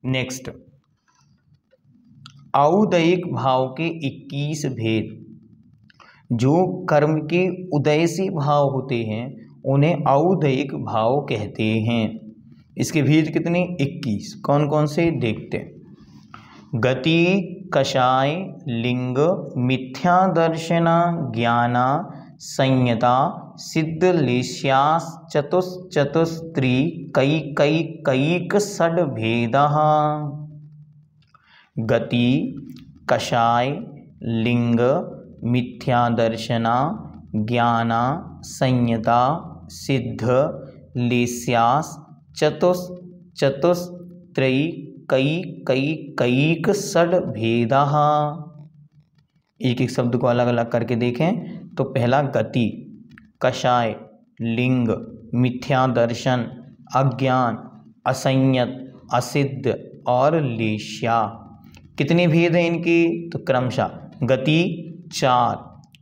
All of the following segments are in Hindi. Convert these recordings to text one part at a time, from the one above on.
नेक्स्ट, औदयिक भाव के 21 भेद। जो कर्म के उदय से भाव होते हैं उन्हें औदयिक भाव कहते हैं। इसके भेद कितने? 21। कौन कौन से देखते हैं। गति, कषाय, लिंग, मिथ्या दर्शना, ज्ञाना, संयता, सिद्ध, लेश्यास, चतुस्त्री, कैक षड भेदः। गति, कषाय, लिंग, मिथ्या दर्शना, ज्ञाना, संयता, सिद्ध, लेश्यास, चतुस्त्रयी, कैक षड भेदः। एक एक शब्द को अलग अलग करके देखें तो पहला गति, कषाय, लिंग, मिथ्या दर्शन, अज्ञान, असंयत, असिद्ध और लेश्या। कितने भेद हैं इनके? तो क्रमशः गति 4,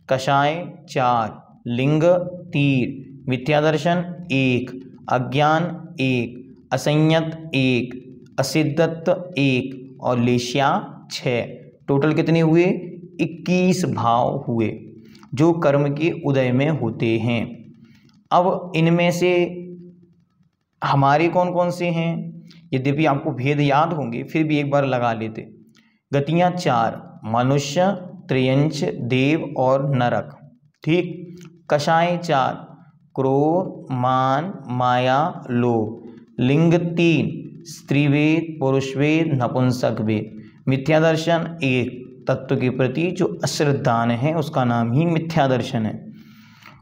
कषाय 4, लिंग 3, मिथ्या दर्शन 1, अज्ञान 1, असंयत 1, असिद्धत्व 1 और लेश्या 6। टोटल कितने हुए? 21 भाव हुए जो कर्म के उदय में होते हैं। अब इनमें से हमारे कौन कौन से हैं? यद्यपि आपको भेद याद होंगे फिर भी एक बार लगा लेते। गतियाँ 4, मनुष्य, त्रियंच, देव और नरक। ठीक। कषाय 4, क्रोध, मान, माया, लोभ। लिंग 3, स्त्रीवेद, पुरुषवेद, नपुंसक वेद। मिथ्या दर्शन 1, तत्व के प्रति जो अश्रद्धान है उसका नाम ही मिथ्या दर्शन है।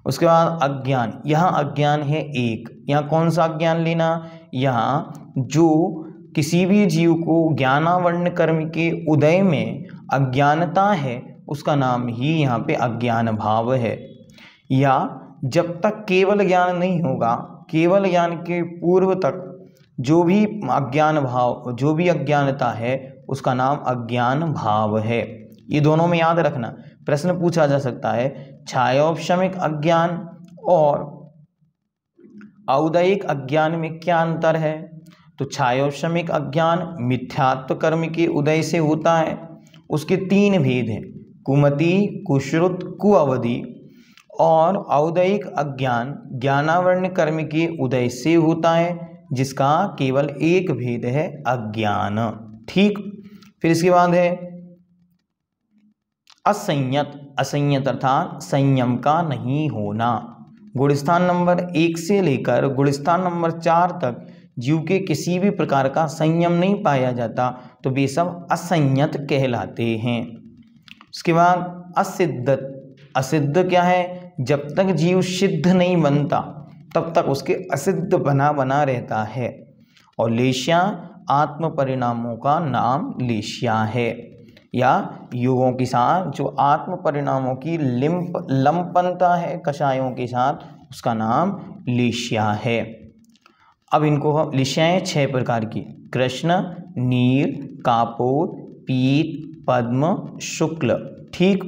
उसके बाद अज्ञान, यहाँ अज्ञान है 1। यहाँ कौन सा अज्ञान लेना? यहाँ जो किसी भी जीव को ज्ञानावर्ण कर्म के उदय में अज्ञानता है उसका नाम ही यहाँ पे अज्ञान भाव है। या जब तक केवल ज्ञान नहीं होगा, केवल ज्ञान के पूर्व तक जो भी अज्ञान भाव, जो भी अज्ञानता है उसका नाम अज्ञान भाव है। ये दोनों में याद रखना, प्रश्न पूछा जा सकता है छायोपशमिक अज्ञान और औदयिक अज्ञान में क्या अंतर है? तो छायोपशमिक अज्ञान मिथ्यात्व कर्म के उदय से होता है। उसके 3 भेद हैं, कुमति, कुश्रुत, कुअवधि। और औदयिक अज्ञान ज्ञानावर्ण कर्म के उदय से होता है जिसका केवल एक भेद है, अज्ञान। ठीक। फिर इसके बाद है असंयत। असंयत अर्थात संयम का नहीं होना। गुणस्थान नंबर 1 से लेकर गुणस्थान नंबर 4 तक जीव के किसी भी प्रकार का संयम नहीं पाया जाता तो वे सब असंयत कहलाते हैं। उसके बाद असिद्ध। असिद्ध क्या है? जब तक जीव सिद्ध नहीं बनता तब तक उसके असिद्ध बना रहता है। और लेश्या आत्म परिणामों का नाम लेश्या है, या योगों के साथ जो आत्म परिणामों की लंपनता है कषायों के साथ उसका नाम लेश्या है। अब इनको हम लेश्याएं 6 प्रकार की, कृष्ण, नील, कापोद, पीत, पद्म, शुक्ल। ठीक।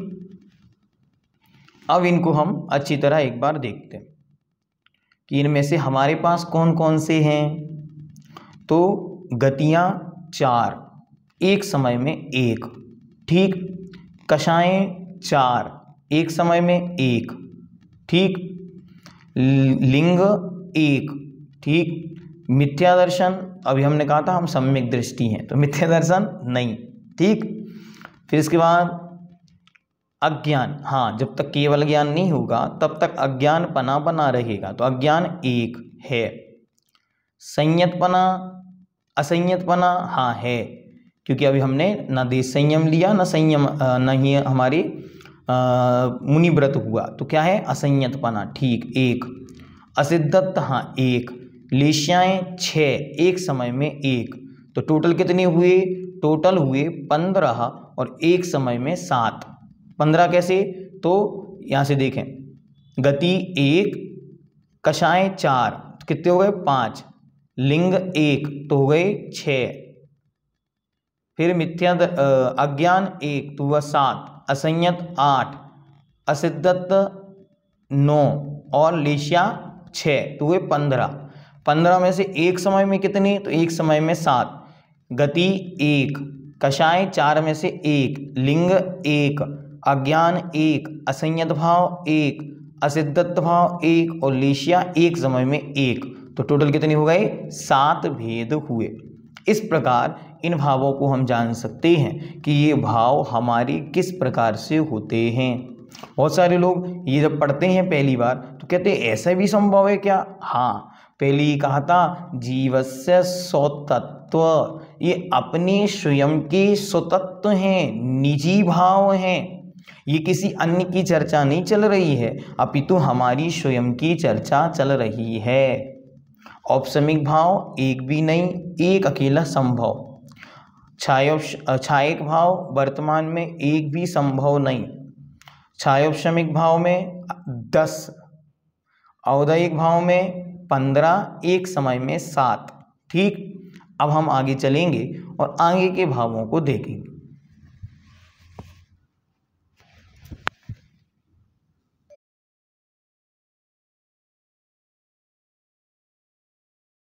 अब इनको हम अच्छी तरह एक बार देखते हैं कि इनमें से हमारे पास कौन कौन से हैं। तो गतियाँ 4, एक समय में 1। ठीक। कषाएं 4, एक समय में 1। ठीक। लिंग 1। ठीक। मिथ्या दर्शन, अभी हमने कहा था हम सम्यक दृष्टि हैं तो मिथ्या दर्शन नहीं। ठीक। फिर इसके बाद अज्ञान, हाँ जब तक केवल ज्ञान नहीं होगा तब तक अज्ञान पना बना रहेगा तो अज्ञान 1 है। संयतपना, असंयतपना हाँ है, क्योंकि अभी हमने न देश संयम लिया न संयम न ही हमारी मुनिव्रत हुआ तो क्या है? असंयतपना। ठीक 1। असिद्धत्व हाँ 1। लेश्याएं 6, एक समय में 1। तो टोटल कितने हुए? टोटल हुए 15 और एक समय में 7। 15 कैसे? तो यहाँ से देखें, गति 1, कषाएं 4 कितने हो गए? 5। लिंग 1 तो हो गए 6। फिर मिथ्या अज्ञान 1 तो हुआ 7, असंयत 8, असिद्धत्व 9 और लेश्या 6 तो हुए 15। 15 में से एक समय में कितने? तो एक समय में 7। गति एक, कषाय 4 में से एक, लिंग एक, अज्ञान एक, असंयत भाव एक, असिद्धत भाव एक और लेशिया एक समय में एक। तो टोटल कितने हो गए? 7 भेद हुए। इस प्रकार इन भावों को हम जान सकते हैं कि ये भाव हमारे किस प्रकार से होते हैं। बहुत सारे लोग ये जब पढ़ते हैं पहली बार तो कहते हैं ऐसा भी संभव है क्या? हाँ, पहले ही कहा था जीवस्य स्वतत्व, ये अपने स्वयं के स्वतत्व हैं, निजी भाव हैं। ये किसी अन्य की चर्चा नहीं चल रही है, अपितु हमारी स्वयं की चर्चा चल रही है। औपसमिक भाव एक भी नहीं, एक अकेला संभव। छायक भाव वर्तमान में एक भी संभव नहीं। छायोपशमिक भाव में 10, औदयिक भाव में 15, एक समय में 7। ठीक, अब हम आगे चलेंगे और आगे के भावों को देखेंगे।